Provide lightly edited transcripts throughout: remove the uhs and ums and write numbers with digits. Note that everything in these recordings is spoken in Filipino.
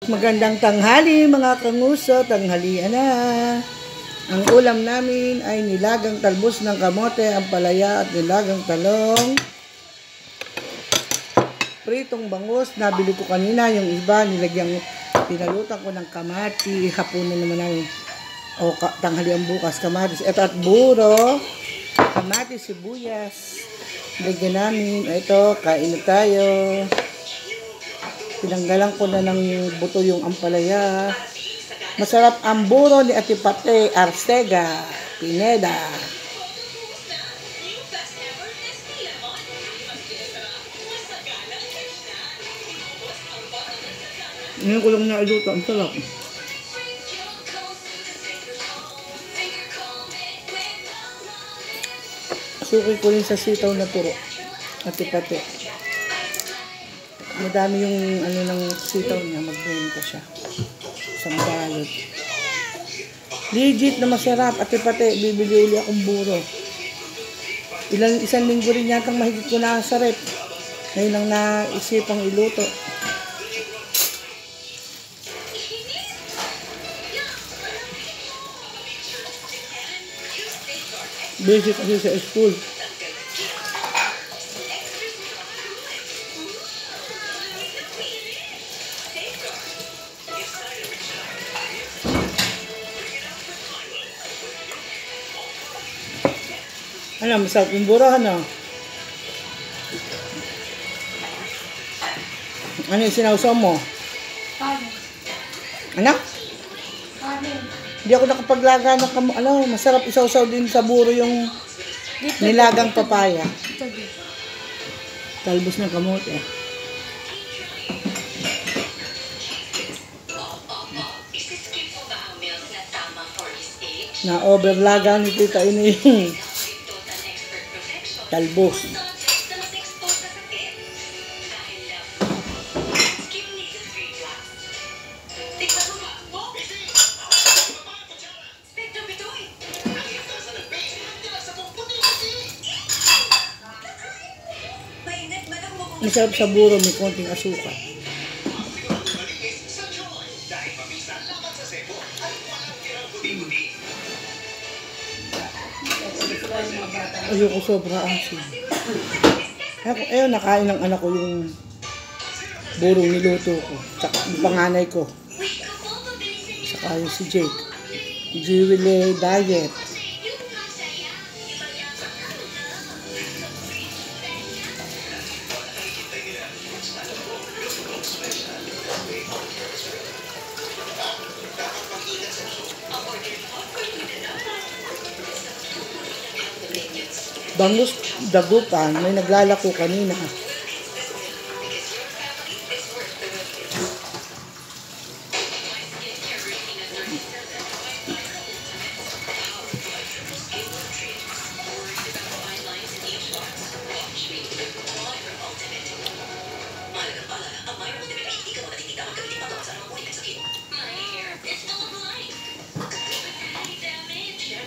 Magandang tanghali mga kanguso, tanghalian na. Ang ulam namin ay nilagang talbos ng kamote, ampalaya at nilagang talong. Pritong bangus, nabili ko kanina, yung iba nilagyan, pinalutan ko ng kamati, hapunan naman namin. O tanghalian bukas, kamatis, ito at buro, kamatis, sibuyas. Lagyan namin, ito, kain na tayo. Tinanggalan ko na ng buto yung ampalaya. Masarap ang buro ni Ate Pate Arcega Pineda. Ngayon ko lang nailuto. Ang sarap. Suki ko rin sa sitaw na turo. Ate Pate. Madami yung ano ng sitaw niya, magbenta siya. Isang balot. Legit na masarap. Ate Pate, bibili uli akong buro. Isang linggo rin yatang mahigit ko na sa rep. Ngayon lang naisipang iluto. Basic kasi sa school. Ano, masarap yung buro, ano? Ano yung sinausaw mo? Kanin. Anak? Kanin. Hindi ako nakapaglaga ng ano, masarap isausaw din sa buro yung nilagang papaya. Talbos ng kamote. Na-overlaga ni Tita Ini yung talbos. Masarap sa buro, may konting asukal. Ayoko sobra asin. Ayun, nakain ng anak ko yung burong niluto ko. Saka yung panganay ko. Saka yung si Jake. Jiwile diet. Bangus dagupan, may naglalako kanina.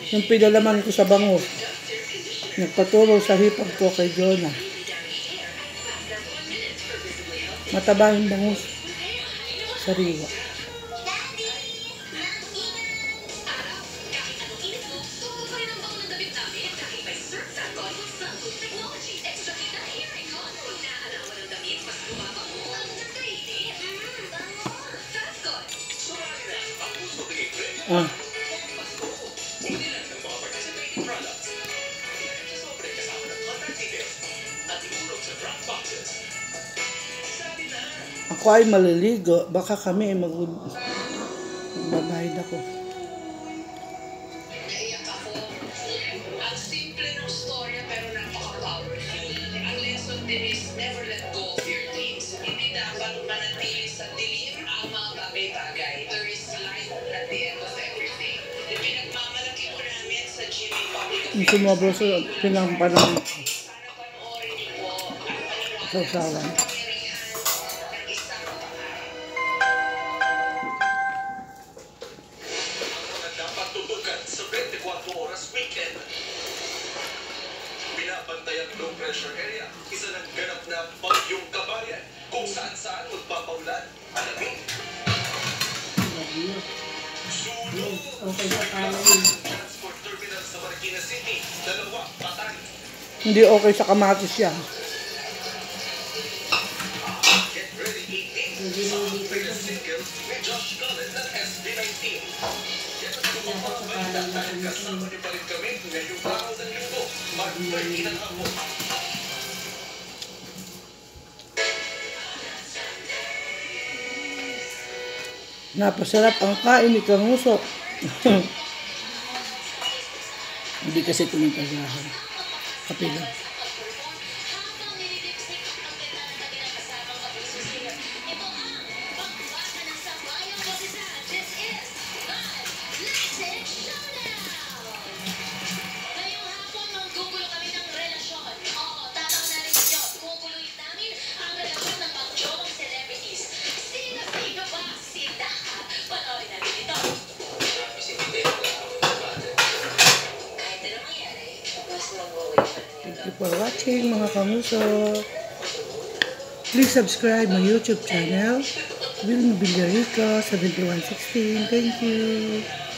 Yung pinalaman ko sa bangus, nagpaturo sa hipag ko kay Jonah. Mataba yung bangus. Sariwa. Ako ay maliligo, baka kami magbabayad ako. Naiyak ako. Ang simple ng storya pero napaka-powerful. Ang lesson din is never let go of your dreams. Hindi dapat manatili sa dilim ang mga bagay-bagay. There is light at the end of everything. Pinagmamalaki ko namin sa Jimmy Public. Yung sumobro sa pinampanang Sana panoorin niyo po ang sausawan. Sa 24 oras weekend. Binabantayan low pressure area, isa ng ganap na bagyong kabayan kung saan-saan magpapaulan, alamig. Transport terminal sa Marikina City. 2 patay. Hindi okay sa kamatis yan. Get ready 18. Sa biggest single ni Josh Cullen ng SB19. Yan ang mga balita dahil kasama niyo pa rin kami ngayong araw ng linggo. Mag-30 ng hapon. Napasarap ang kain ni Kangusok. Hindi kasi tumintagahan. Kape lang. Thank you for watching mga Kangusok. Please subscribe my YouTube channel, Wilma Villarico 7116. Thank you.